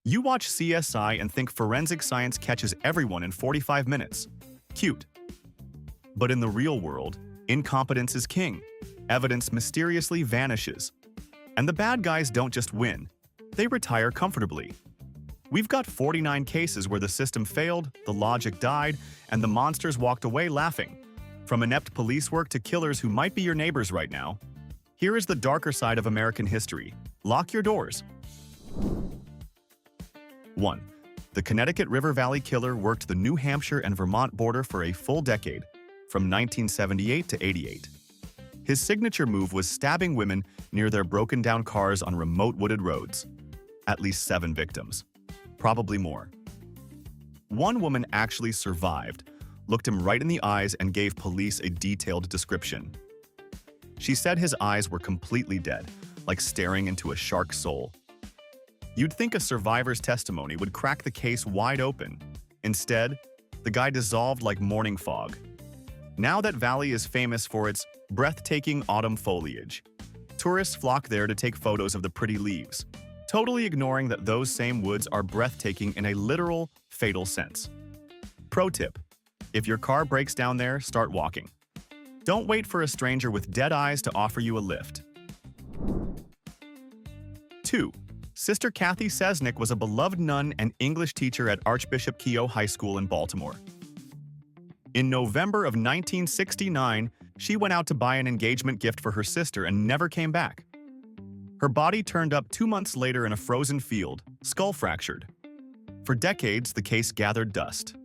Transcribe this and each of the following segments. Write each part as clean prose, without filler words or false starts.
You watch CSI and think forensic science catches everyone in 45 minutes. Cute. But in the real world, incompetence is king. Evidence mysteriously vanishes. And the bad guys don't just win, they retire comfortably. We've got 49 cases where the system failed, the logic died, and the monsters walked away laughing. From inept police work to killers who might be your neighbors right now, here is the darker side of American history. Lock your doors. 1. The Connecticut River Valley killer worked the New Hampshire and Vermont border for a full decade, from 1978 to 88. His signature move was stabbing women near their broken-down cars on remote wooded roads. At least 7 victims. Probably more. One woman actually survived, looked him right in the eyes, and gave police a detailed description. She said his eyes were completely dead, like staring into a shark's soul. You'd think a survivor's testimony would crack the case wide open. Instead, the guy dissolved like morning fog. Now that valley is famous for its breathtaking autumn foliage. Tourists flock there to take photos of the pretty leaves, totally ignoring that those same woods are breathtaking in a literal, fatal sense. Pro tip: if your car breaks down there, start walking. Don't wait for a stranger with dead eyes to offer you a lift. 2. Sister Kathy Sesnick was a beloved nun and English teacher at Archbishop Keough High School in Baltimore. In November of 1969, she went out to buy an engagement gift for her sister and never came back. Her body turned up 2 months later in a frozen field, skull fractured. For decades, the case gathered dust.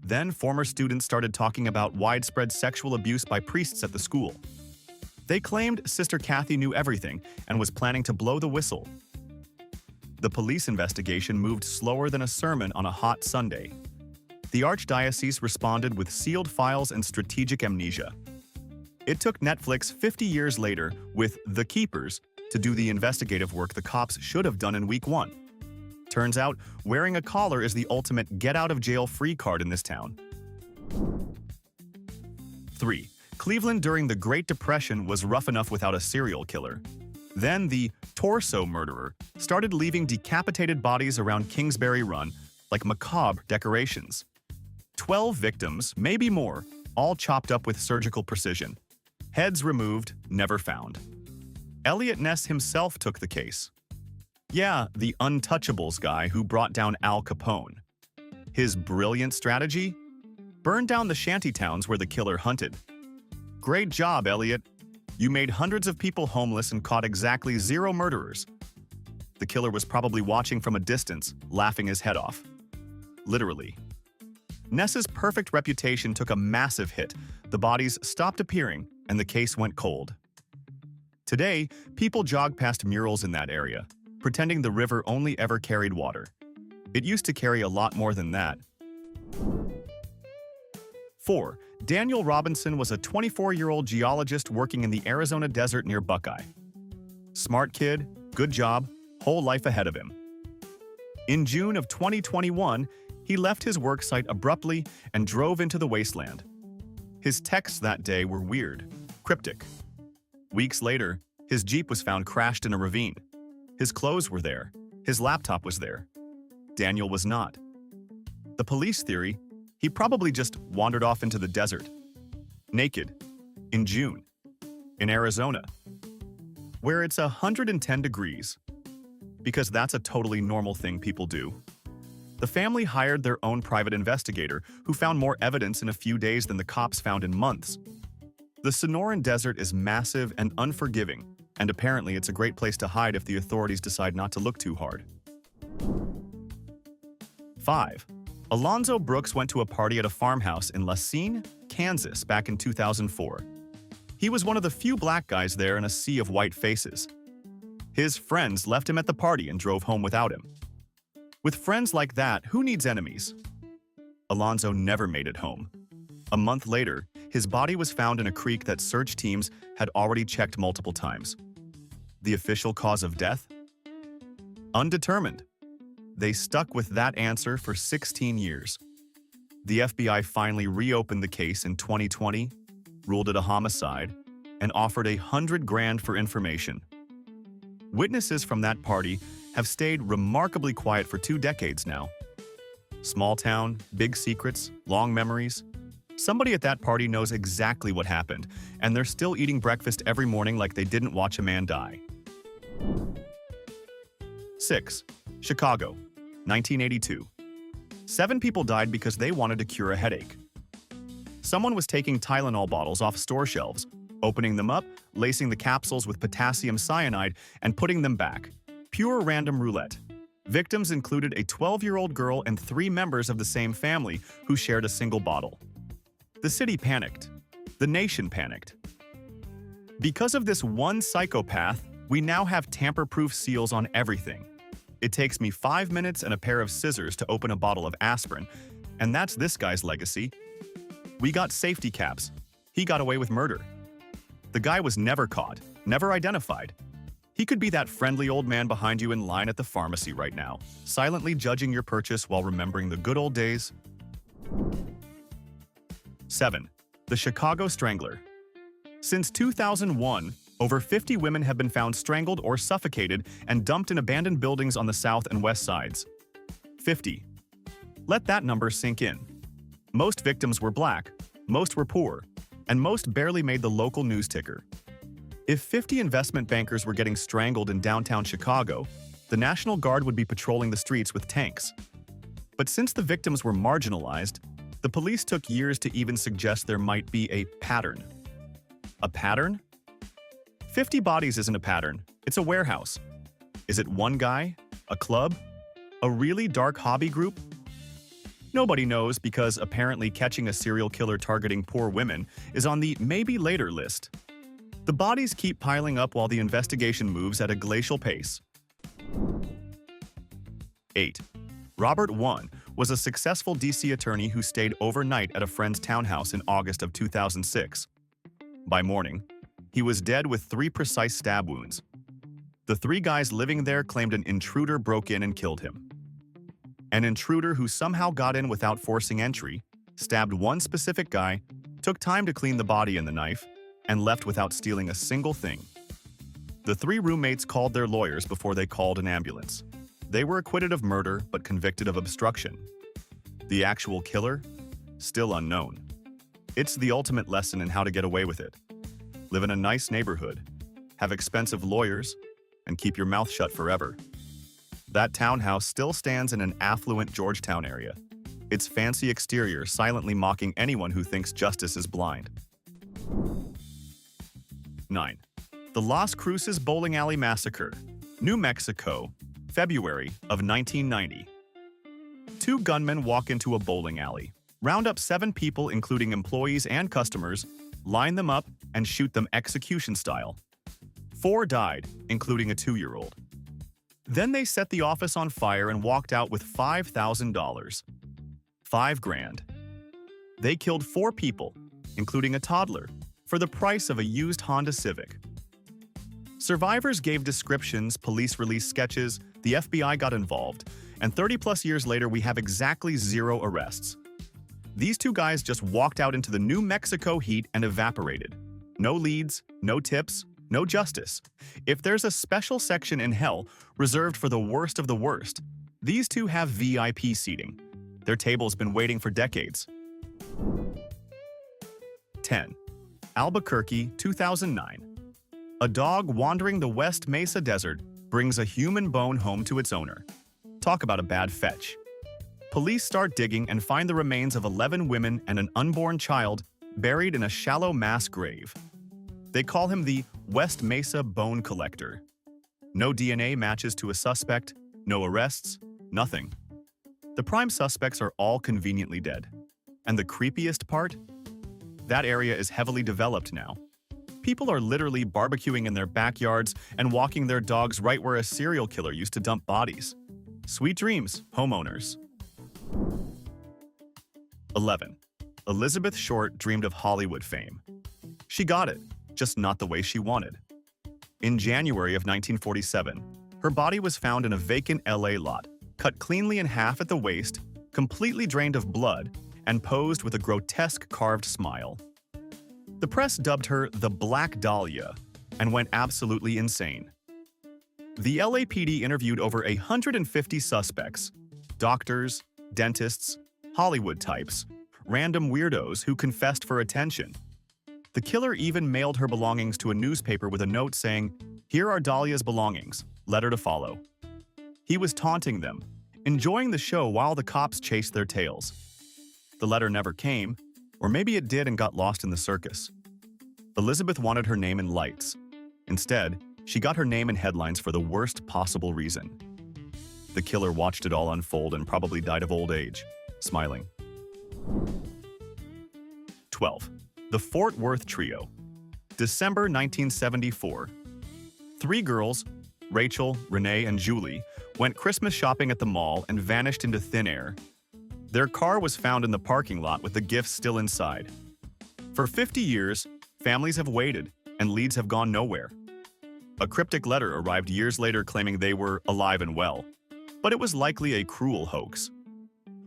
Then, former students started talking about widespread sexual abuse by priests at the school. They claimed Sister Kathy knew everything and was planning to blow the whistle. The police investigation moved slower than a sermon on a hot Sunday. The Archdiocese responded with sealed files and strategic amnesia. It took Netflix 50 years later, with The Keepers, to do the investigative work the cops should have done in week 1. Turns out, wearing a collar is the ultimate get-out-of-jail-free card in this town. 3. Cleveland during the Great Depression was rough enough without a serial killer. Then the torso murderer started leaving decapitated bodies around Kingsbury Run like macabre decorations. 12 victims, maybe more, all chopped up with surgical precision. Heads removed, never found. Eliot Ness himself took the case. Yeah, the Untouchables guy who brought down Al Capone. His brilliant strategy? Burn down the shantytowns where the killer hunted. Great job, Eliot. You made hundreds of people homeless and caught exactly 0 murderers. The killer was probably watching from a distance, laughing his head off. Literally. Ness's perfect reputation took a massive hit. The bodies stopped appearing, and the case went cold. Today, people jog past murals in that area, pretending the river only ever carried water. It used to carry a lot more than that. 4. Daniel Robinson was a 24-year-old geologist working in the Arizona desert near Buckeye. Smart kid, good job, whole life ahead of him. In June of 2021, he left his work site abruptly and drove into the wasteland. His texts that day were weird, cryptic. Weeks later, his Jeep was found crashed in a ravine. His clothes were there. His laptop was there. Daniel was not. The police theory: he probably just wandered off into the desert. Naked. In June. In Arizona. Where it's 110 degrees. Because that's a totally normal thing people do. The family hired their own private investigator, who found more evidence in a few days than the cops found in months. The Sonoran Desert is massive and unforgiving, and apparently it's a great place to hide if the authorities decide not to look too hard. 5. Alonzo Brooks went to a party at a farmhouse in Lacine, Kansas back in 2004. He was one of the few black guys there in a sea of white faces. His friends left him at the party and drove home without him. With friends like that, who needs enemies? Alonzo never made it home. A month later, his body was found in a creek that search teams had already checked multiple times. The official cause of death? Undetermined. They stuck with that answer for 16 years. The FBI finally reopened the case in 2020, ruled it a homicide, and offered $100,000 for information. Witnesses from that party have stayed remarkably quiet for 2 decades now. Small town, big secrets, long memories. Somebody at that party knows exactly what happened, and they're still eating breakfast every morning like they didn't watch a man die. 6. Chicago, 1982. 7 people died because they wanted to cure a headache. Someone was taking Tylenol bottles off store shelves, opening them up, lacing the capsules with potassium cyanide, and putting them back. Pure random roulette. Victims included a 12-year-old girl and 3 members of the same family who shared a single bottle. The city panicked. The nation panicked. Because of this one psychopath, we now have tamper-proof seals on everything. It takes me 5 minutes and a pair of scissors to open a bottle of aspirin, and that's this guy's legacy. We got safety caps. He got away with murder. The guy was never caught, never identified. He could be that friendly old man behind you in line at the pharmacy right now, silently judging your purchase while remembering the good old days. 7. The Chicago Strangler. Since 2001, over 50 women have been found strangled or suffocated and dumped in abandoned buildings on the south and west sides. 50. Let that number sink in. Most victims were black, most were poor, and most barely made the local news ticker. If 50 investment bankers were getting strangled in downtown Chicago, the National Guard would be patrolling the streets with tanks. But since the victims were marginalized, the police took years to even suggest there might be a pattern. A pattern? 50 bodies isn't a pattern, it's a warehouse. Is it one guy? A club? A really dark hobby group? Nobody knows because apparently catching a serial killer targeting poor women is on the maybe later list. The bodies keep piling up while the investigation moves at a glacial pace. 8. Robert One was a successful DC attorney who stayed overnight at a friend's townhouse in August of 2006. By morning, he was dead with 3 precise stab wounds. The 3 guys living there claimed an intruder broke in and killed him. An intruder who somehow got in without forcing entry, stabbed one specific guy, took time to clean the body and the knife, and left without stealing a single thing. The 3 roommates called their lawyers before they called an ambulance. They were acquitted of murder but convicted of obstruction. The actual killer? Still unknown. It's the ultimate lesson in how to get away with it. Live in a nice neighborhood, have expensive lawyers, and keep your mouth shut forever. That townhouse still stands in an affluent Georgetown area, its fancy exterior silently mocking anyone who thinks justice is blind. 9. The Las Cruces Bowling Alley Massacre, New Mexico, February of 1990. 2 gunmen walk into a bowling alley, round up 7 people including employees and customers, line them up, and shoot them execution style. 4 died, including a 2-year-old. Then they set the office on fire and walked out with $5,000. $5,000. They killed 4 people, including a toddler, for the price of a used Honda Civic. Survivors gave descriptions, police released sketches, the FBI got involved, and 30-plus years later we have exactly 0 arrests. These 2 guys just walked out into the New Mexico heat and evaporated. No leads, no tips, no justice. If there's a special section in hell reserved for the worst of the worst, these 2 have VIP seating. Their table's been waiting for decades. 10. Albuquerque, 2009. A dog wandering the West Mesa Desert brings a human bone home to its owner. Talk about a bad fetch. Police start digging and find the remains of 11 women and an unborn child buried in a shallow mass grave. They call him the West Mesa Bone Collector. No DNA matches to a suspect, no arrests, nothing. The prime suspects are all conveniently dead. And the creepiest part? That area is heavily developed now. People are literally barbecuing in their backyards and walking their dogs right where a serial killer used to dump bodies. Sweet dreams, homeowners. 11. Elizabeth Short dreamed of Hollywood fame. She got it, just not the way she wanted. In January of 1947, her body was found in a vacant LA lot, cut cleanly in half at the waist, completely drained of blood, and posed with a grotesque carved smile. The press dubbed her the Black Dahlia and went absolutely insane. The LAPD interviewed over 150 suspects, doctors, dentists, Hollywood types, random weirdos who confessed for attention. The killer even mailed her belongings to a newspaper with a note saying, "Here are Dahlia's belongings, letter to follow." He was taunting them, enjoying the show while the cops chased their tails. The letter never came, or maybe it did and got lost in the circus. Elizabeth wanted her name in lights. Instead, she got her name in headlines for the worst possible reason. The killer watched it all unfold and probably died of old age, smiling. 12. The Fort Worth Trio. December 1974. Three girls, Rachel, Renee, and Julie, went Christmas shopping at the mall and vanished into thin air. Their car was found in the parking lot with the gifts still inside. For 50 years, families have waited, and leads have gone nowhere. A cryptic letter arrived years later claiming they were alive and well, but it was likely a cruel hoax.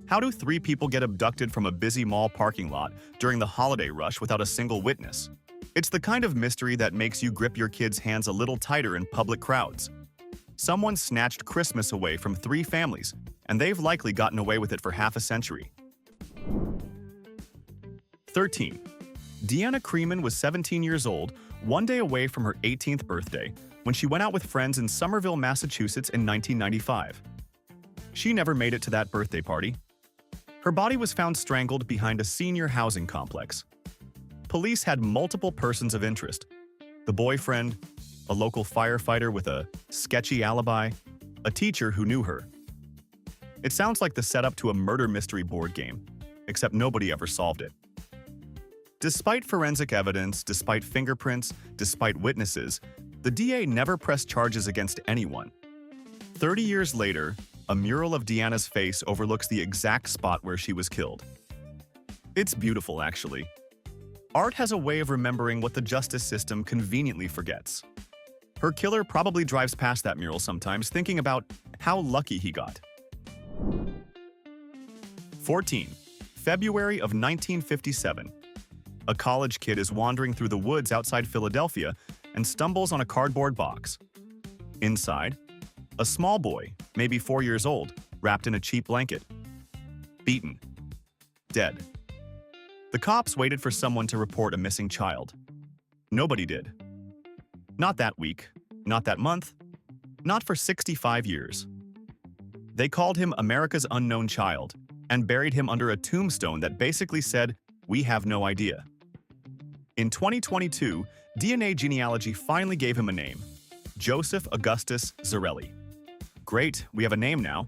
How do three people get abducted from a busy mall parking lot during the holiday rush without a single witness? It's the kind of mystery that makes you grip your kids' hands a little tighter in public crowds. Someone snatched Christmas away from three families, and they've likely gotten away with it for half a century. 13. Deanna Creeman was 17 years old, one day away from her 18th birthday, when she went out with friends in Somerville, Massachusetts in 1995. She never made it to that birthday party. Her body was found strangled behind a senior housing complex. Police had multiple persons of interest: the boyfriend, a local firefighter with a sketchy alibi, a teacher who knew her. It sounds like the setup to a murder mystery board game, except nobody ever solved it. Despite forensic evidence, despite fingerprints, despite witnesses, the DA never pressed charges against anyone. 30 years later, a mural of Deanna's face overlooks the exact spot where she was killed. It's beautiful, actually. Art has a way of remembering what the justice system conveniently forgets. Her killer probably drives past that mural sometimes, thinking about how lucky he got. 14. February of 1957. A college kid is wandering through the woods outside Philadelphia and stumbles on a cardboard box. Inside, a small boy, maybe 4 years old, wrapped in a cheap blanket. Beaten. Dead. The cops waited for someone to report a missing child. Nobody did. Not that week, not that month, not for 65 years. They called him America's Unknown Child and buried him under a tombstone that basically said, "We have no idea." In 2022, DNA genealogy finally gave him a name: Joseph Augustus Zarelli. Great, we have a name now.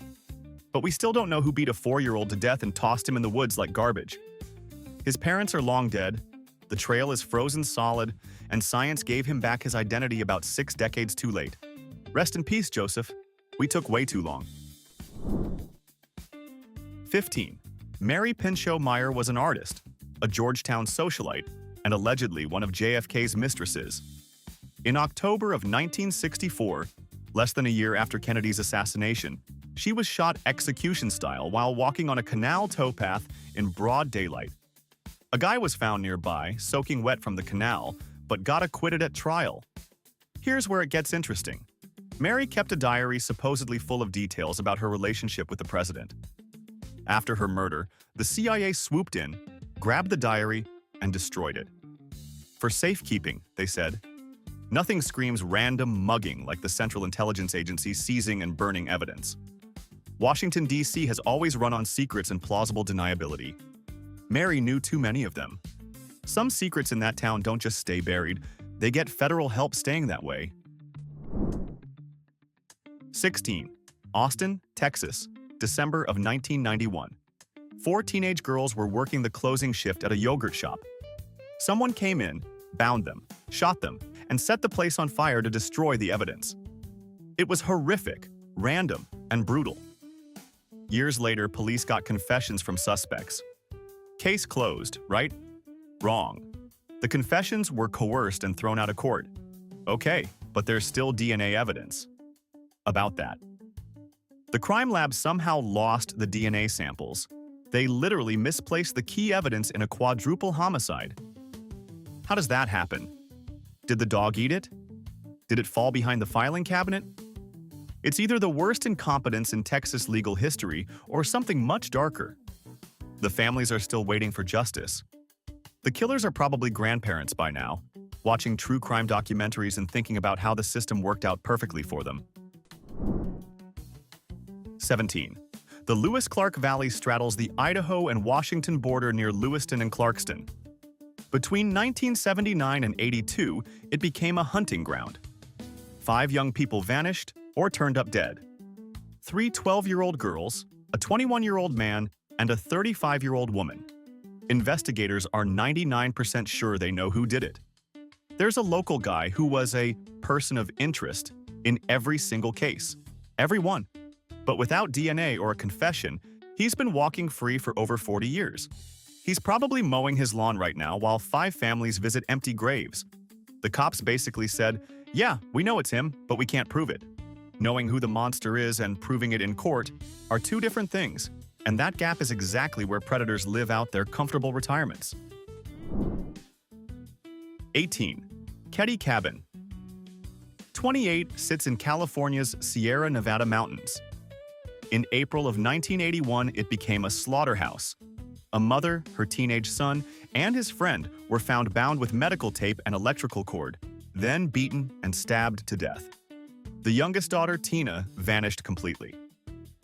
But we still don't know who beat a 4-year-old to death and tossed him in the woods like garbage. His parents are long dead, the trail is frozen solid, and science gave him back his identity about 6 decades too late. Rest in peace, Joseph. We took way too long. 15. Mary Pinchot Meyer was an artist, a Georgetown socialite, and allegedly one of JFK's mistresses. In October of 1964, less than a year after Kennedy's assassination, she was shot execution-style while walking on a canal towpath in broad daylight. A guy was found nearby, soaking wet from the canal, but got acquitted at trial. Here's where it gets interesting. Mary kept a diary supposedly full of details about her relationship with the president. After her murder, the CIA swooped in, grabbed the diary, and destroyed it. For safekeeping, they said. Nothing screams random mugging like the Central Intelligence Agency seizing and burning evidence. Washington, D.C. has always run on secrets and plausible deniability. Mary knew too many of them. Some secrets in that town don't just stay buried, they get federal help staying that way. 16. Austin, Texas, December of 1991. 4 teenage girls were working the closing shift at a yogurt shop. Someone came in, bound them, shot them, and set the place on fire to destroy the evidence. It was horrific, random, and brutal. Years later, police got confessions from suspects. Case closed, right? Wrong. The confessions were coerced and thrown out of court. Okay, but there's still DNA evidence. About that. The crime lab somehow lost the DNA samples. They literally misplaced the key evidence in a quadruple homicide. How does that happen? Did the dog eat it? Did it fall behind the filing cabinet? It's either the worst incompetence in Texas legal history or something much darker. The families are still waiting for justice. The killers are probably grandparents by now, watching true crime documentaries and thinking about how the system worked out perfectly for them. 17. The Lewis-Clark Valley straddles the Idaho and Washington border near Lewiston and Clarkston. Between 1979 and 82, it became a hunting ground. 5 young people vanished or turned up dead. 3 12-year-old girls, a 21-year-old man, and a 35-year-old woman. Investigators are 99% sure they know who did it. There's a local guy who was a person of interest in every single case. Every one. But without DNA or a confession, he's been walking free for over 40 years. He's probably mowing his lawn right now while 5 families visit empty graves. The cops basically said, "Yeah, we know it's him, but we can't prove it." Knowing who the monster is and proving it in court are 2 different things, and that gap is exactly where predators live out their comfortable retirements. 18. Ketty Cabin. 28 sits in California's Sierra Nevada mountains. In April of 1981, it became a slaughterhouse. A mother, her teenage son, and his friend were found bound with medical tape and electrical cord, then beaten and stabbed to death. The youngest daughter, Tina, vanished completely.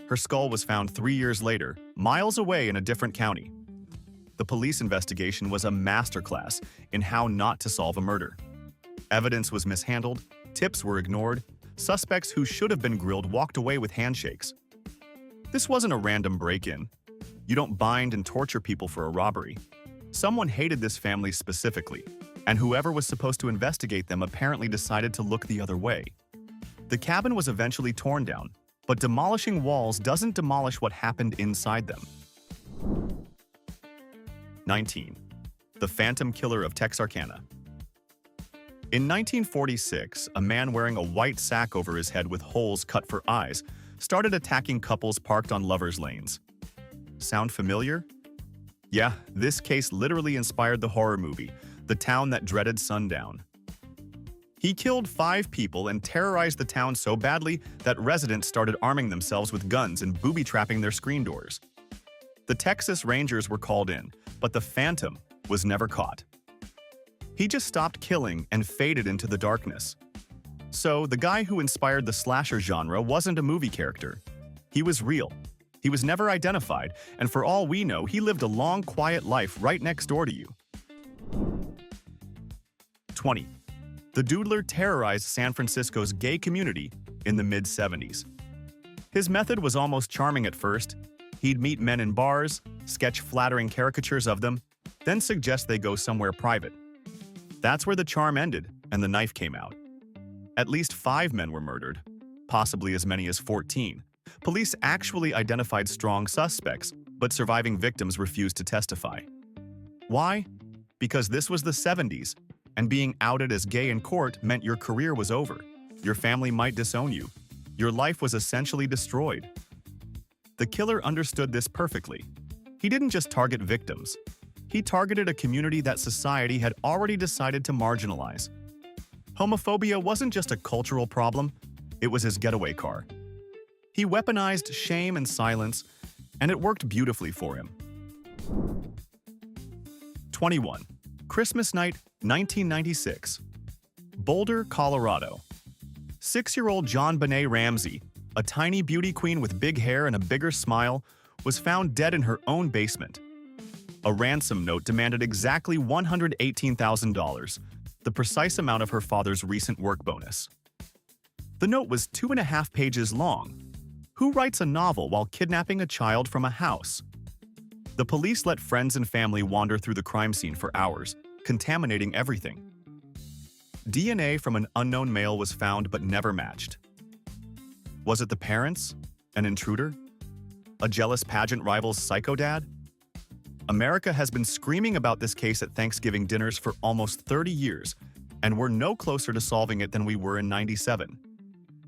Her skull was found 3 years later, miles away in a different county. The police investigation was a masterclass in how not to solve a murder. Evidence was mishandled, tips were ignored, suspects who should have been grilled walked away with handshakes. This wasn't a random break-in. You don't bind and torture people for a robbery. Someone hated this family specifically, and whoever was supposed to investigate them apparently decided to look the other way. The cabin was eventually torn down, but demolishing walls doesn't demolish what happened inside them. 19. The Phantom Killer of Texarkana. In 1946, a man wearing a white sack over his head with holes cut for eyes started attacking couples parked on lovers' lanes. Sound familiar? Yeah, this case literally inspired the horror movie, The Town That Dreaded Sundown. He killed 5 people and terrorized the town so badly that residents started arming themselves with guns and booby-trapping their screen doors. The Texas Rangers were called in, but the Phantom was never caught. He just stopped killing and faded into the darkness. So, the guy who inspired the slasher genre wasn't a movie character. He was real. He was never identified, and for all we know, he lived a long, quiet life right next door to you. 20. The Doodler terrorized San Francisco's gay community in the mid-70s. His method was almost charming at first. He'd meet men in bars, sketch flattering caricatures of them, then suggest they go somewhere private. That's where the charm ended, and the knife came out. At least 5 men were murdered, possibly as many as 14. Police actually identified strong suspects, but surviving victims refused to testify. Why? Because this was the 70s, and being outed as gay in court meant your career was over. Your family might disown you. Your life was essentially destroyed. The killer understood this perfectly. He didn't just target victims. He targeted a community that society had already decided to marginalize. Homophobia wasn't just a cultural problem, it was his getaway car. He weaponized shame and silence, and it worked beautifully for him. 21. Christmas night, 1996. Boulder, Colorado. 6-year-old John Benet Ramsey, a tiny beauty queen with big hair and a bigger smile, was found dead in her own basement. A ransom note demanded exactly $118,000, the precise amount of her father's recent work bonus. The note was 2.5 pages long. Who writes a novel while kidnapping a child from a house? The police let friends and family wander through the crime scene for hours, contaminating everything. DNA from an unknown male was found but never matched. Was it the parents? An intruder? A jealous pageant rival's psycho dad? America has been screaming about this case at Thanksgiving dinners for almost 30 years, and we're no closer to solving it than we were in '97.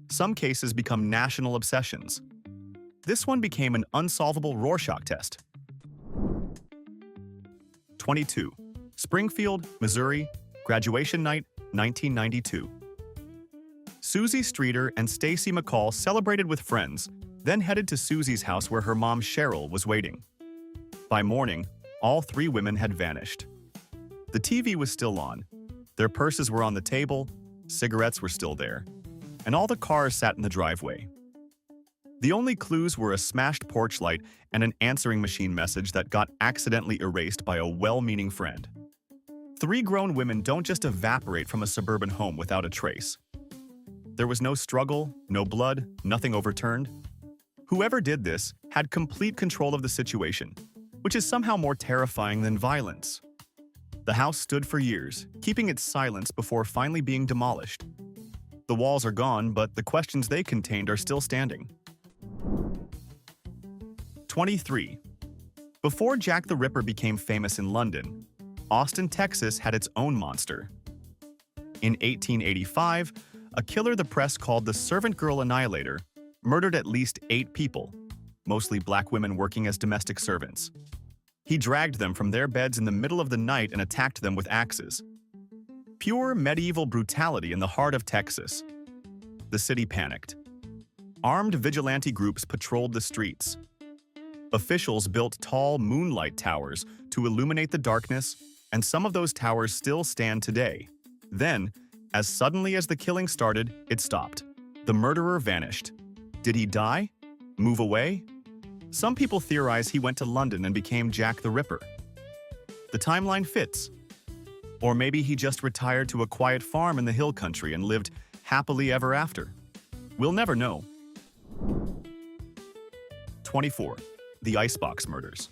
Some cases become national obsessions. This one became an unsolvable Rorschach test. 22. Springfield, Missouri, graduation night, 1992. Susie Streeter and Stacy McCall celebrated with friends, then headed to Susie's house where her mom Cheryl was waiting. By morning, all three women had vanished. The TV was still on, their purses were on the table, cigarettes were still there, and all the cars sat in the driveway. The only clues were a smashed porch light and an answering machine message that got accidentally erased by a well-meaning friend. Three grown women don't just evaporate from a suburban home without a trace. There was no struggle, no blood, nothing overturned. Whoever did this had complete control of the situation, which is somehow more terrifying than violence. The house stood for years, keeping its silence before finally being demolished. The walls are gone, but the questions they contained are still standing. 23. Before Jack the Ripper became famous in London, Austin, Texas had its own monster. In 1885, a killer the press called the Servant Girl Annihilator murdered at least 8 people, mostly black women working as domestic servants. He dragged them from their beds in the middle of the night and attacked them with axes. Pure medieval brutality in the heart of Texas. The city panicked. Armed vigilante groups patrolled the streets. Officials built tall moonlight towers to illuminate the darkness, and some of those towers still stand today. Then, as suddenly as the killing started, it stopped. The murderer vanished. Did he die? Move away? Some people theorize he went to London and became Jack the Ripper. The timeline fits. Or maybe he just retired to a quiet farm in the hill country and lived happily ever after. We'll never know. 24. The Icebox Murders.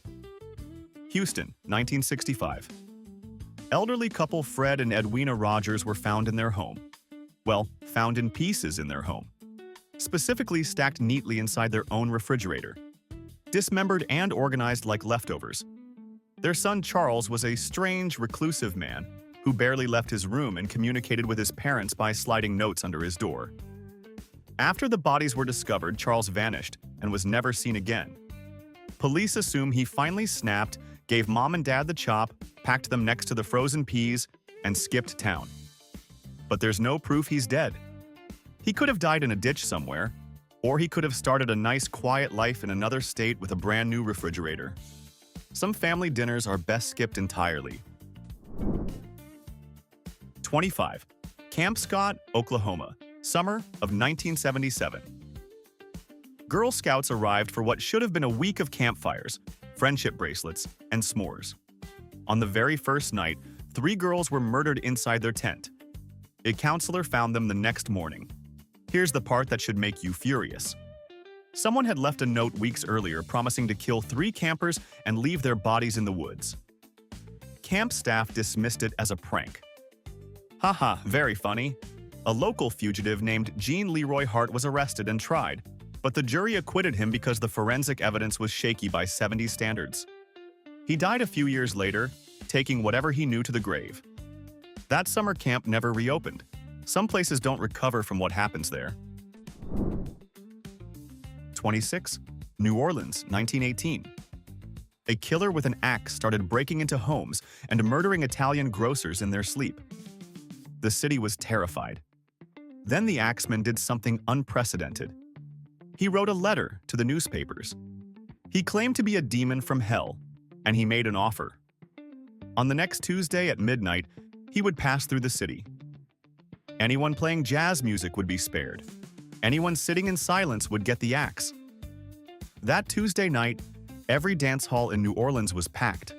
Houston, 1965. Elderly couple Fred and Edwina Rogers were found in their home. Well, found in pieces in their home. Specifically stacked neatly inside their own refrigerator. Dismembered and organized like leftovers. Their son Charles was a strange, reclusive man who barely left his room and communicated with his parents by sliding notes under his door. After the bodies were discovered, Charles vanished and was never seen again. Police assume he finally snapped, gave mom and dad the chop, packed them next to the frozen peas, and skipped town. But there's no proof he's dead. He could have died in a ditch somewhere, or he could have started a nice quiet life in another state with a brand new refrigerator. Some family dinners are best skipped entirely. 25. Camp Scott, Oklahoma, summer of 1977. Girl Scouts arrived for what should have been a week of campfires, friendship bracelets, and s'mores. On the very first night, 3 girls were murdered inside their tent. A counselor found them the next morning. Here's the part that should make you furious. Someone had left a note weeks earlier promising to kill 3 campers and leave their bodies in the woods. Camp staff dismissed it as a prank. Haha, very funny. A local fugitive named Gene Leroy Hart was arrested and tried, but the jury acquitted him because the forensic evidence was shaky by 70s standards. He died a few years later, taking whatever he knew to the grave. That summer camp never reopened. Some places don't recover from what happens there. 26. New Orleans, 1918. A killer with an axe started breaking into homes and murdering Italian grocers in their sleep. The city was terrified. Then the axeman did something unprecedented. He wrote a letter to the newspapers. He claimed to be a demon from hell, and he made an offer. On the next Tuesday at midnight, he would pass through the city. Anyone playing jazz music would be spared. Anyone sitting in silence would get the axe. That Tuesday night, every dance hall in New Orleans was packed.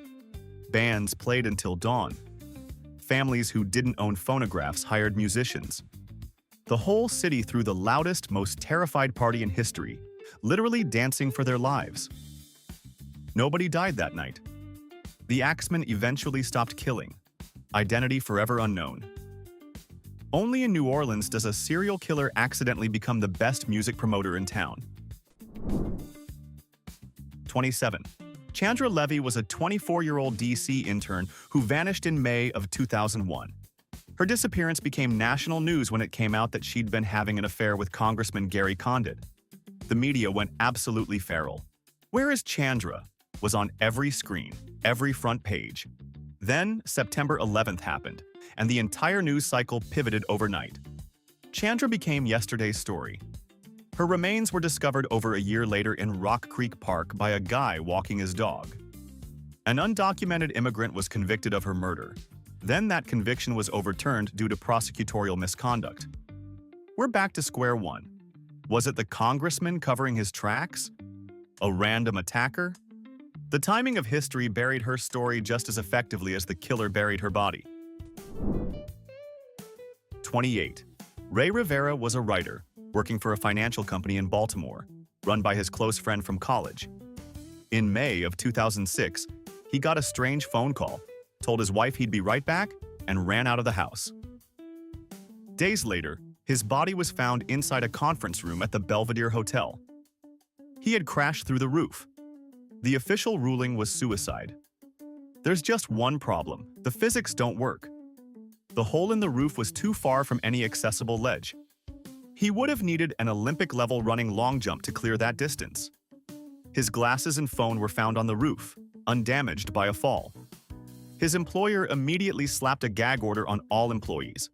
Bands played until dawn. Families who didn't own phonographs hired musicians. The whole city threw the loudest, most terrified party in history, literally dancing for their lives. Nobody died that night. The axeman eventually stopped killing. Identity forever unknown. Only in New Orleans does a serial killer accidentally become the best music promoter in town. 27. Chandra Levy was a 24-year-old DC intern who vanished in May of 2001. Her disappearance became national news when it came out that she'd been having an affair with Congressman Gary Condit. The media went absolutely feral. "Where is Chandra?" was on every screen, every front page. Then, September 11th happened, and the entire news cycle pivoted overnight. Chandra became yesterday's story. Her remains were discovered over a year later in Rock Creek Park by a guy walking his dog. An undocumented immigrant was convicted of her murder. Then that conviction was overturned due to prosecutorial misconduct. We're back to square one. Was it the congressman covering his tracks? A random attacker? The timing of history buried her story just as effectively as the killer buried her body. 28. Ray Rivera was a writer, working for a financial company in Baltimore, run by his close friend from college. In May of 2006, he got a strange phone call, told his wife he'd be right back, and ran out of the house. Days later, his body was found inside a conference room at the Belvedere Hotel. He had crashed through the roof. The official ruling was suicide. There's just one problem: the physics don't work. The hole in the roof was too far from any accessible ledge. He would have needed an Olympic-level running long jump to clear that distance. His glasses and phone were found on the roof, undamaged by a fall. His employer immediately slapped a gag order on all employees.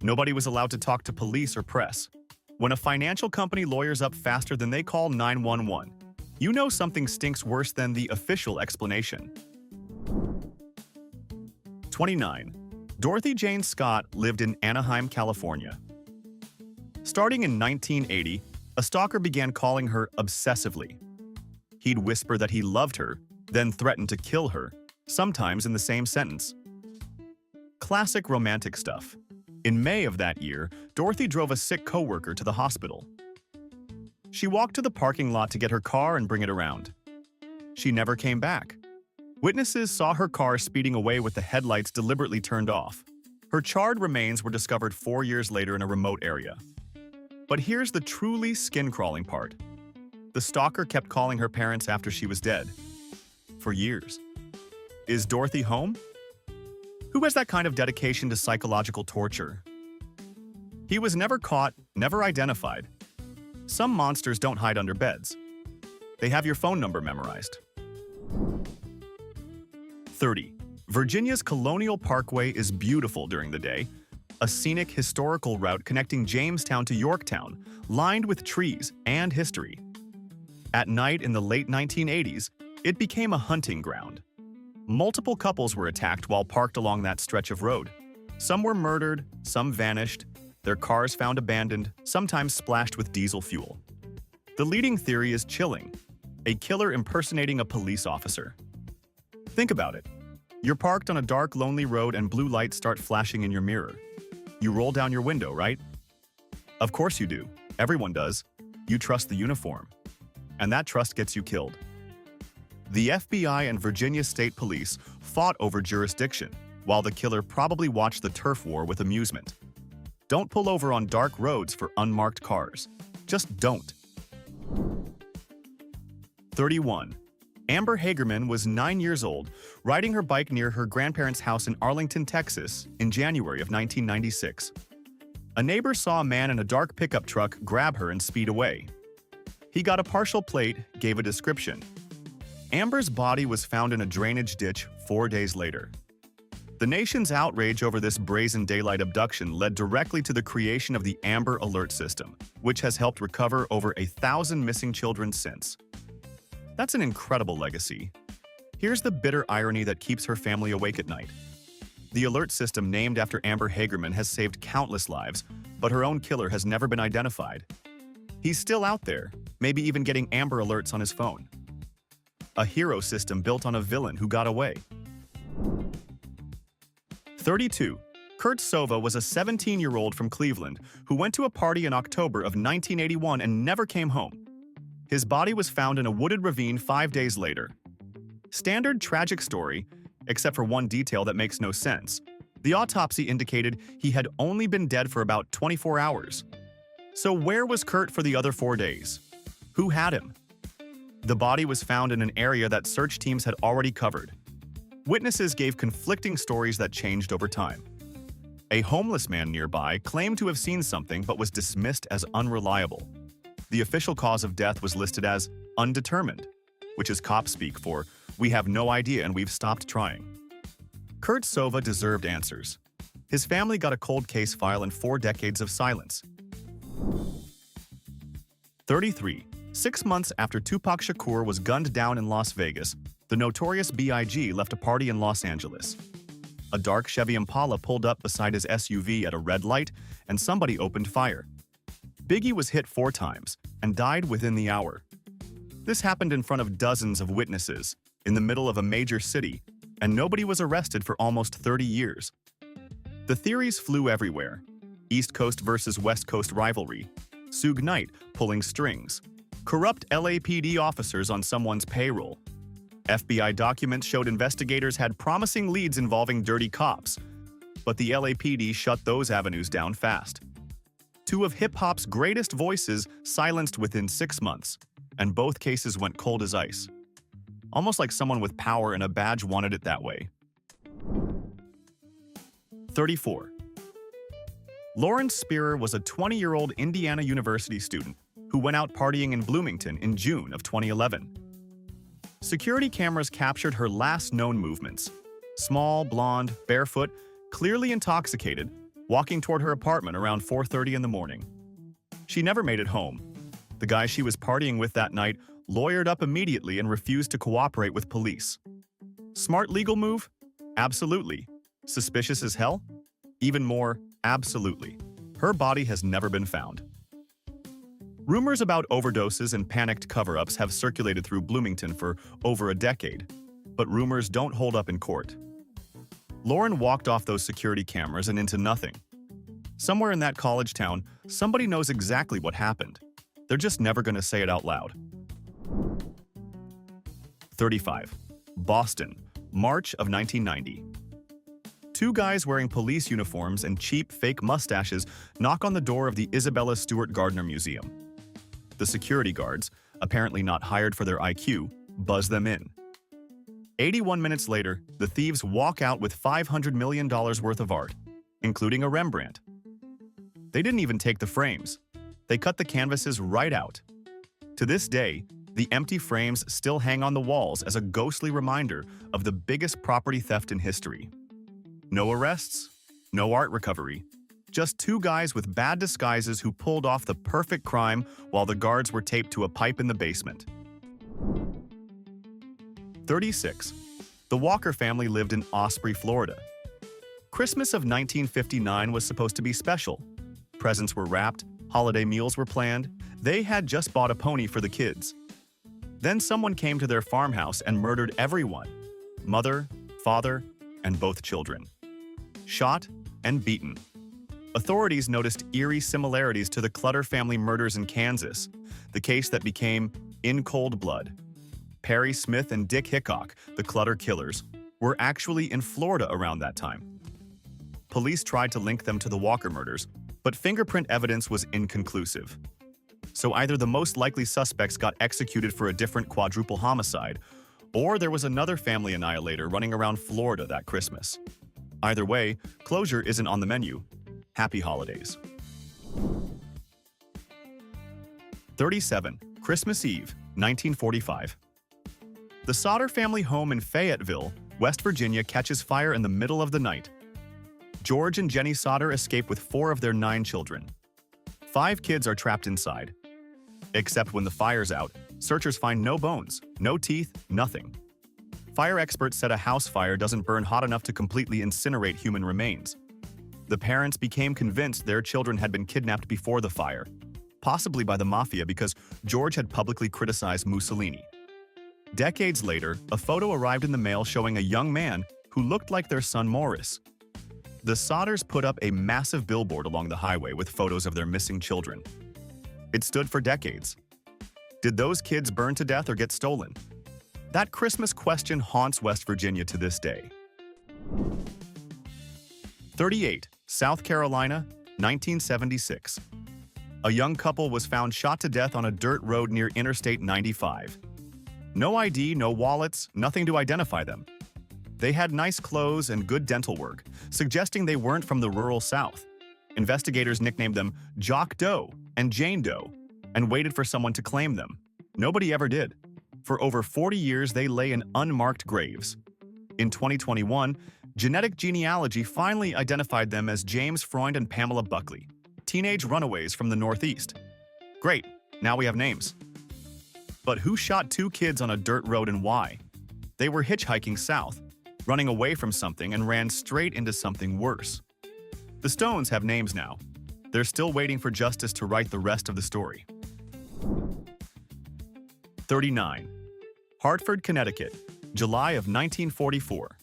Nobody was allowed to talk to police or press. When a financial company lawyers up faster than they call 911, you know something stinks worse than the official explanation. 29. Dorothy Jane Scott lived in Anaheim, California. Starting in 1980, a stalker began calling her obsessively. He'd whisper that he loved her, then threaten to kill her, sometimes in the same sentence. Classic romantic stuff. In May of that year, Dorothy drove a sick coworker to the hospital. She walked to the parking lot to get her car and bring it around. She never came back. Witnesses saw her car speeding away with the headlights deliberately turned off. Her charred remains were discovered 4 years later in a remote area. But here's the truly skin-crawling part. The stalker kept calling her parents after she was dead. For years. Is Dorothy home? Who has that kind of dedication to psychological torture? He was never caught, never identified. Some monsters don't hide under beds. They have your phone number memorized. 30. Virginia's Colonial Parkway is beautiful during the day, a scenic historical route connecting Jamestown to Yorktown, lined with trees and history. At night in the late 1980s, it became a hunting ground. Multiple couples were attacked while parked along that stretch of road. Some were murdered, some vanished, their cars found abandoned, sometimes splashed with diesel fuel. The leading theory is chilling: a killer impersonating a police officer. Think about it. You're parked on a dark, lonely road and blue lights start flashing in your mirror. You roll down your window, right? Of course you do. Everyone does. You trust the uniform. And that trust gets you killed. The FBI and Virginia State Police fought over jurisdiction, while the killer probably watched the turf war with amusement. Don't pull over on dark roads for unmarked cars. Just don't. 31. Amber Hagerman was 9 years old, riding her bike near her grandparents' house in Arlington, Texas, in January of 1996. A neighbor saw a man in a dark pickup truck grab her and speed away. He got a partial plate, gave a description. Amber's body was found in a drainage ditch 4 days later. The nation's outrage over this brazen daylight abduction led directly to the creation of the Amber Alert system, which has helped recover over 1,000 missing children since. That's an incredible legacy. Here's the bitter irony that keeps her family awake at night. The alert system named after Amber Hagerman has saved countless lives, but her own killer has never been identified. He's still out there, maybe even getting Amber Alerts on his phone. A hero system built on a villain who got away. 32. Kurt Sova was a 17-year-old from Cleveland who went to a party in October of 1981 and never came home. His body was found in a wooded ravine 5 days later. Standard tragic story, except for one detail that makes no sense. The autopsy indicated he had only been dead for about 24 hours. So where was Kurt for the other 4 days? Who had him? The body was found in an area that search teams had already covered. Witnesses gave conflicting stories that changed over time. A homeless man nearby claimed to have seen something but was dismissed as unreliable. The official cause of death was listed as undetermined, which is cop speak for "we have no idea and we've stopped trying." Kurt Sova deserved answers. His family got a cold case file and 4 decades of silence. 33. 6 months after Tupac Shakur was gunned down in Las Vegas, the notorious B.I.G. left a party in Los Angeles. A dark Chevy Impala pulled up beside his SUV at a red light, and somebody opened fire. Biggie was hit 4 times and died within the hour. This happened in front of dozens of witnesses, in the middle of a major city, and nobody was arrested for almost 30 years. The theories flew everywhere. East Coast versus West Coast rivalry, Suge Knight pulling strings, corrupt LAPD officers on someone's payroll. FBI documents showed investigators had promising leads involving dirty cops, but the LAPD shut those avenues down fast. 2 of hip-hop's greatest voices silenced within 6 months, and both cases went cold as ice. Almost like someone with power and a badge wanted it that way. 34. Lawrence Spearer was a 20-year-old Indiana University student who went out partying in Bloomington in June of 2011. Security cameras captured her last known movements. Small, blonde, barefoot, clearly intoxicated, walking toward her apartment around 4:30 in the morning. She never made it home. The guy she was partying with that night lawyered up immediately and refused to cooperate with police. Smart legal move? Absolutely. Suspicious as hell? Even more, absolutely. Her body has never been found. Rumors about overdoses and panicked cover-ups have circulated through Bloomington for over a decade, but rumors don't hold up in court. Lauren walked off those security cameras and into nothing. Somewhere in that college town, somebody knows exactly what happened. They're just never going to say it out loud. 35. Boston, March of 1990. 2 guys wearing police uniforms and cheap fake mustaches knock on the door of the Isabella Stewart Gardner Museum. The security guards, apparently not hired for their IQ, buzz them in. 81 minutes later, the thieves walk out with $500 million worth of art, including a Rembrandt. They didn't even take the frames. They cut the canvases right out. To this day, the empty frames still hang on the walls as a ghostly reminder of the biggest property theft in history. No arrests, no art recovery. Just 2 guys with bad disguises who pulled off the perfect crime while the guards were taped to a pipe in the basement. 36. The Walker family lived in Osprey, Florida. Christmas of 1959 was supposed to be special. Presents were wrapped, holiday meals were planned. They had just bought a pony for the kids. Then someone came to their farmhouse and murdered everyone: mother, father, and both children. Shot and beaten. Authorities noticed eerie similarities to the Clutter family murders in Kansas, the case that became In Cold Blood. Perry Smith and Dick Hickok, the Clutter killers, were actually in Florida around that time. Police tried to link them to the Walker murders, but fingerprint evidence was inconclusive. So either the most likely suspects got executed for a different quadruple homicide, or there was another family annihilator running around Florida that Christmas. Either way, closure isn't on the menu. Happy holidays. 37. Christmas Eve, 1945. The Sauter family home in Fayetteville, West Virginia catches fire in the middle of the night. George and Jenny Sauter escape with 4 of their 9 children. 5 kids are trapped inside. Except when the fire's out, searchers find no bones, no teeth, nothing. Fire experts said a house fire doesn't burn hot enough to completely incinerate human remains. The parents became convinced their children had been kidnapped before the fire, possibly by the mafia because George had publicly criticized Mussolini. Decades later, a photo arrived in the mail showing a young man who looked like their son Morris. The Sauters put up a massive billboard along the highway with photos of their missing children. It stood for decades. Did those kids burn to death or get stolen? That Christmas question haunts West Virginia to this day. 38. South Carolina, 1976. A young couple was found shot to death on a dirt road near Interstate 95. No ID, no wallets, nothing to identify them. They had nice clothes and good dental work, suggesting they weren't from the rural South. Investigators nicknamed them Jock Doe and Jane Doe and waited for someone to claim them. Nobody ever did. For over 40 years, they lay in unmarked graves. In 2021, Genetic genealogy finally identified them as James Freund and Pamela Buckley, teenage runaways from the Northeast. Great, now we have names. But who shot two kids on a dirt road and why? They were hitchhiking south, running away from something and ran straight into something worse. The Stones have names now. They're still waiting for justice to write the rest of the story. 39. Hartford, Connecticut, July of 1944.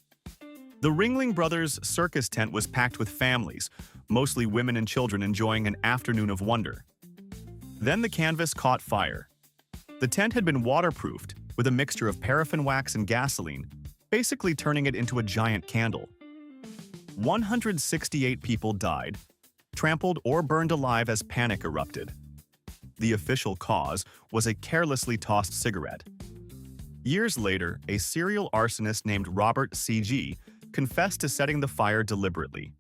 The Ringling Brothers circus tent was packed with families, mostly women and children enjoying an afternoon of wonder. Then the canvas caught fire. The tent had been waterproofed with a mixture of paraffin wax and gasoline, basically turning it into a giant candle. 168 people died, trampled or burned alive as panic erupted. The official cause was a carelessly tossed cigarette. Years later, a serial arsonist named Robert C.G. confessed to setting the fire deliberately.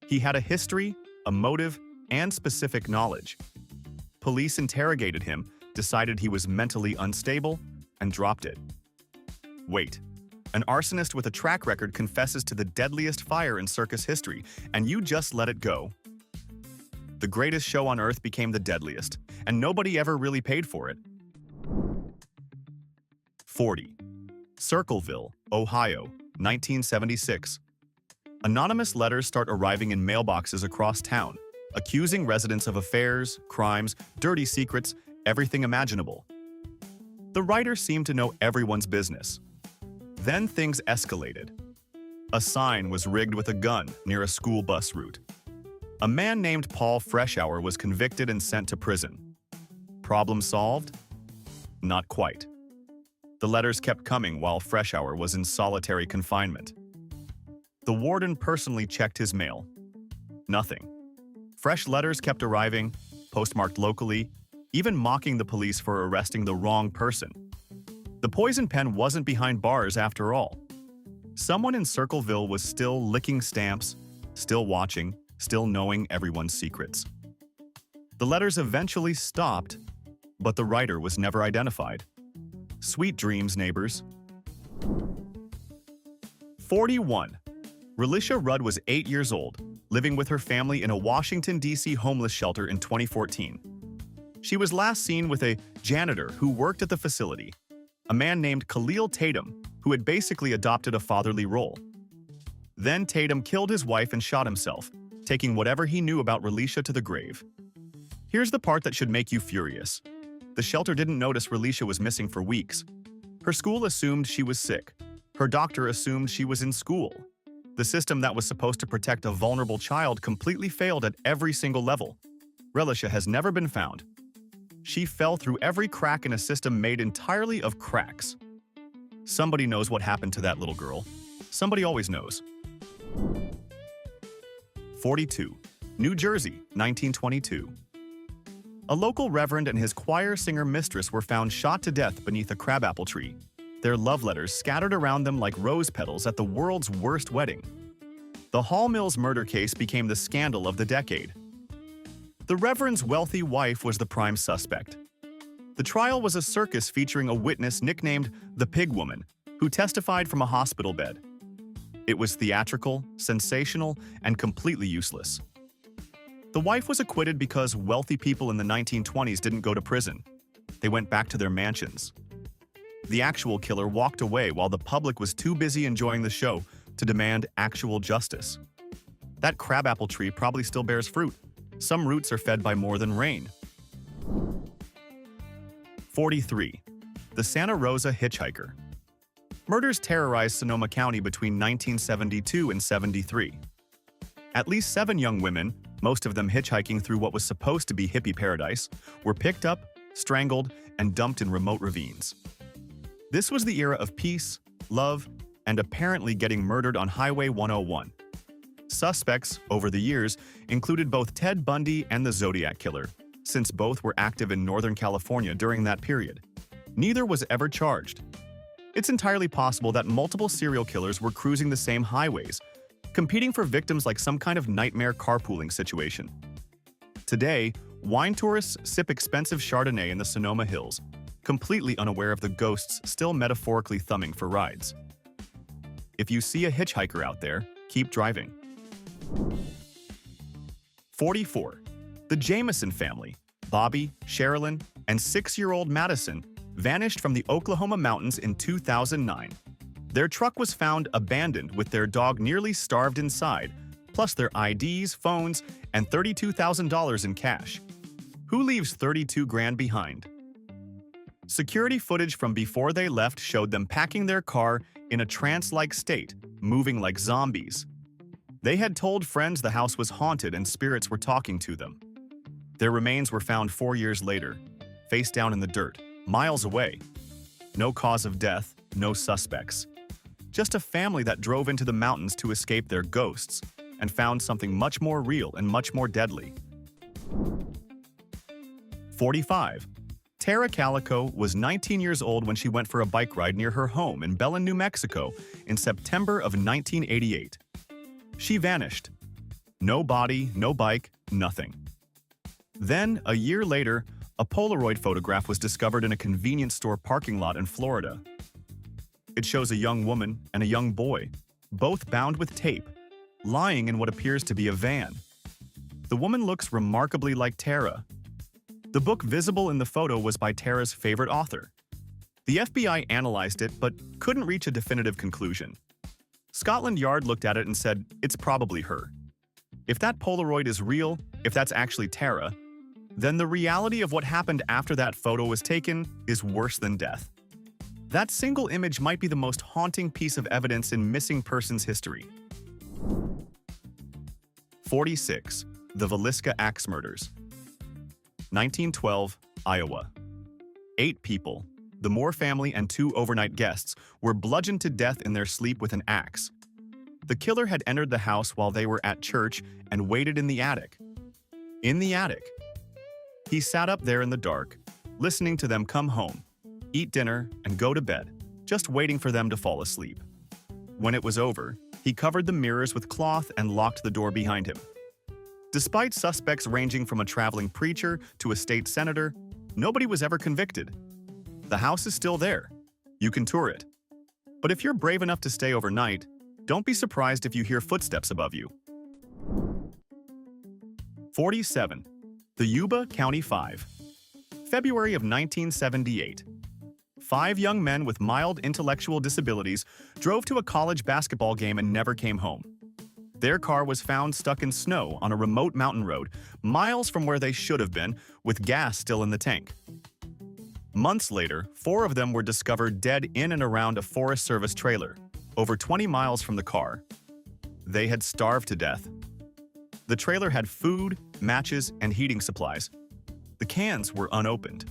He had a history, a motive, and specific knowledge. Police interrogated him, decided he was mentally unstable, and dropped it. Wait, an arsonist with a track record confesses to the deadliest fire in circus history, and you just let it go? The greatest show on earth became the deadliest, and nobody ever really paid for it. 40. Circleville, Ohio, 1976. Anonymous letters start arriving in mailboxes across town, accusing residents of affairs, crimes, dirty secrets, everything imaginable. The writer seemed to know everyone's business. Then things escalated. A sign was rigged with a gun near a school bus route. A man named Paul Freshour was convicted and sent to prison. Problem solved? Not quite. The letters kept coming while Freshour was in solitary confinement. The warden personally checked his mail. Nothing. Fresh letters kept arriving, postmarked locally, even mocking the police for arresting the wrong person. The poison pen wasn't behind bars after all. Someone in Circleville was still licking stamps, still watching, still knowing everyone's secrets. The letters eventually stopped, but the writer was never identified. Sweet dreams, neighbors. 41. Relisha Rudd was 8 years old, living with her family in a Washington, D.C. homeless shelter in 2014. She was last seen with a janitor who worked at the facility, a man named Khalil Tatum, who had basically adopted a fatherly role. Then Tatum killed his wife and shot himself, taking whatever he knew about Relisha to the grave. Here's the part that should make you furious. The shelter didn't notice Relisha was missing for weeks. Her school assumed she was sick. Her doctor assumed she was in school. The system that was supposed to protect a vulnerable child completely failed at every single level. Relisha has never been found. She fell through every crack in a system made entirely of cracks. Somebody knows what happened to that little girl. Somebody always knows. 42. New Jersey, 1922. A local reverend and his choir singer mistress were found shot to death beneath a crabapple tree, their love letters scattered around them like rose petals at the world's worst wedding. The Hall Mills murder case became the scandal of the decade. The reverend's wealthy wife was the prime suspect. The trial was a circus featuring a witness nicknamed the Pig Woman, who testified from a hospital bed. It was theatrical, sensational, and completely useless. The wife was acquitted because wealthy people in the 1920s didn't go to prison. They went back to their mansions. The actual killer walked away while the public was too busy enjoying the show to demand actual justice. That crabapple tree probably still bears fruit. Some roots are fed by more than rain. 43. The Santa Rosa Hitchhiker. Murders terrorized Sonoma County between 1972 and 73. At least 7 young women, most of them hitchhiking through what was supposed to be hippie paradise, were picked up, strangled, and dumped in remote ravines. This was the era of peace, love, and apparently getting murdered on Highway 101. Suspects, over the years, included both Ted Bundy and the Zodiac Killer, since both were active in Northern California during that period. Neither was ever charged. It's entirely possible that multiple serial killers were cruising the same highways, competing for victims like some kind of nightmare carpooling situation. Today, wine tourists sip expensive Chardonnay in the Sonoma Hills, completely unaware of the ghosts still metaphorically thumbing for rides. If you see a hitchhiker out there, keep driving. 44. The Jamison family, Bobby, Sherilyn, and 6-year-old Madison, vanished from the Oklahoma mountains in 2009. Their truck was found abandoned with their dog nearly starved inside, plus their IDs, phones, and $32,000 in cash. Who leaves 32 grand behind? Security footage from before they left showed them packing their car in a trance-like state, moving like zombies. They had told friends the house was haunted and spirits were talking to them. Their remains were found 4 years later, face down in the dirt, miles away. No cause of death, no suspects. Just a family that drove into the mountains to escape their ghosts and found something much more real and much more deadly. 45. Tara Calico was 19 years old when she went for a bike ride near her home in Belen, New Mexico in September of 1988. She vanished. No body, no bike, nothing. Then, a year later, a Polaroid photograph was discovered in a convenience store parking lot in Florida. It shows a young woman and a young boy, both bound with tape, lying in what appears to be a van. The woman looks remarkably like Tara. The book visible in the photo was by Tara's favorite author. The FBI analyzed it but couldn't reach a definitive conclusion. Scotland Yard looked at it and said, it's probably her. If that Polaroid is real, if that's actually Tara, then the reality of what happened after that photo was taken is worse than death. That single image might be the most haunting piece of evidence in missing persons history. 46. The Villisca Axe Murders. 1912, Iowa. 8 people, the Moore family and 2 overnight guests, were bludgeoned to death in their sleep with an axe. The killer had entered the house while they were at church and waited in the attic. In the attic. He sat up there in the dark, listening to them come home, eat dinner, and go to bed, just waiting for them to fall asleep. When it was over, he covered the mirrors with cloth and locked the door behind him. Despite suspects ranging from a traveling preacher to a state senator, nobody was ever convicted. The house is still there. You can tour it. But if you're brave enough to stay overnight, don't be surprised if you hear footsteps above you. 47. The Yuba County Five. February of 1978. 5 young men with mild intellectual disabilities drove to a college basketball game and never came home. Their car was found stuck in snow on a remote mountain road, miles from where they should have been, with gas still in the tank. Months later, 4 of them were discovered dead in and around a Forest Service trailer, over 20 miles from the car. They had starved to death. The trailer had food, matches, and heating supplies. The cans were unopened.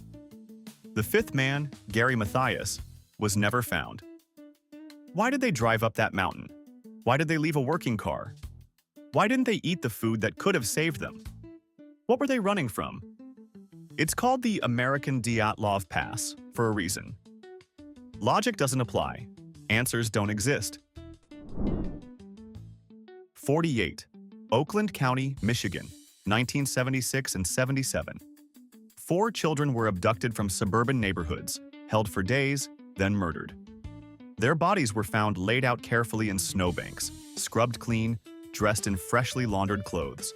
The 5th man, Gary Mathias, was never found. Why did they drive up that mountain? Why did they leave a working car? Why didn't they eat the food that could have saved them? What were they running from? It's called the American Dyatlov Pass for a reason. Logic doesn't apply. Answers don't exist. 48. Oakland County, Michigan, 1976 and 77. 4 children were abducted from suburban neighborhoods, held for days, then murdered. Their bodies were found laid out carefully in snowbanks, scrubbed clean, dressed in freshly laundered clothes.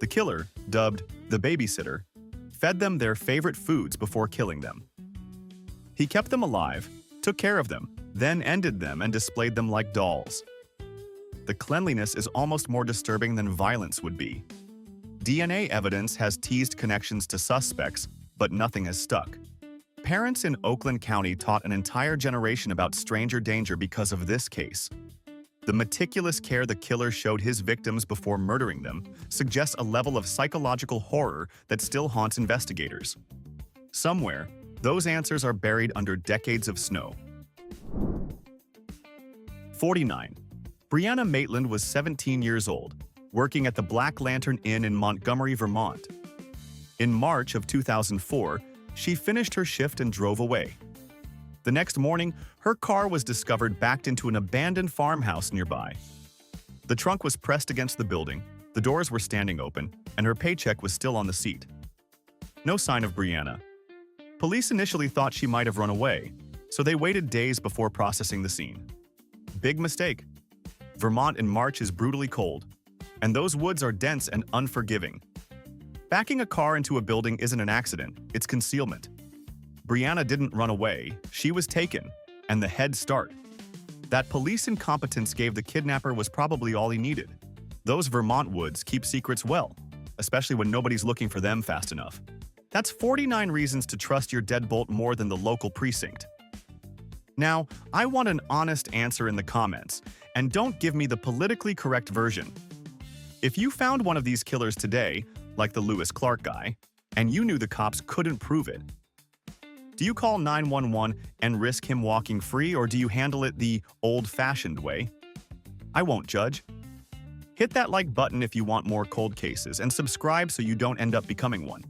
The killer, dubbed the babysitter, fed them their favorite foods before killing them. He kept them alive, took care of them, then ended them and displayed them like dolls. The cleanliness is almost more disturbing than violence would be. DNA evidence has teased connections to suspects, but nothing has stuck. Parents in Oakland County taught an entire generation about stranger danger because of this case. The meticulous care the killer showed his victims before murdering them suggests a level of psychological horror that still haunts investigators. Somewhere, those answers are buried under decades of snow. 49. Brianna Maitland was 17 years old, working at the Black Lantern Inn in Montgomery, Vermont. In March of 2004, she finished her shift and drove away. The next morning, her car was discovered backed into an abandoned farmhouse nearby. The trunk was pressed against the building, the doors were standing open, and her paycheck was still on the seat. No sign of Brianna. Police initially thought she might have run away, so they waited days before processing the scene. Big mistake. Vermont in March is brutally cold, and those woods are dense and unforgiving. Backing a car into a building isn't an accident, it's concealment. Brianna didn't run away, she was taken, and the head start. That police incompetence gave the kidnapper was probably all he needed. Those Vermont woods keep secrets well, especially when nobody's looking for them fast enough. That's 49 reasons to trust your deadbolt more than the local precinct. Now, I want an honest answer in the comments, and don't give me the politically correct version. If you found one of these killers today, like the Lewis Clark guy, and you knew the cops couldn't prove it, do you call 911 and risk him walking free, or do you handle it the old-fashioned way? I won't judge. Hit that like button if you want more cold cases, and subscribe so you don't end up becoming one.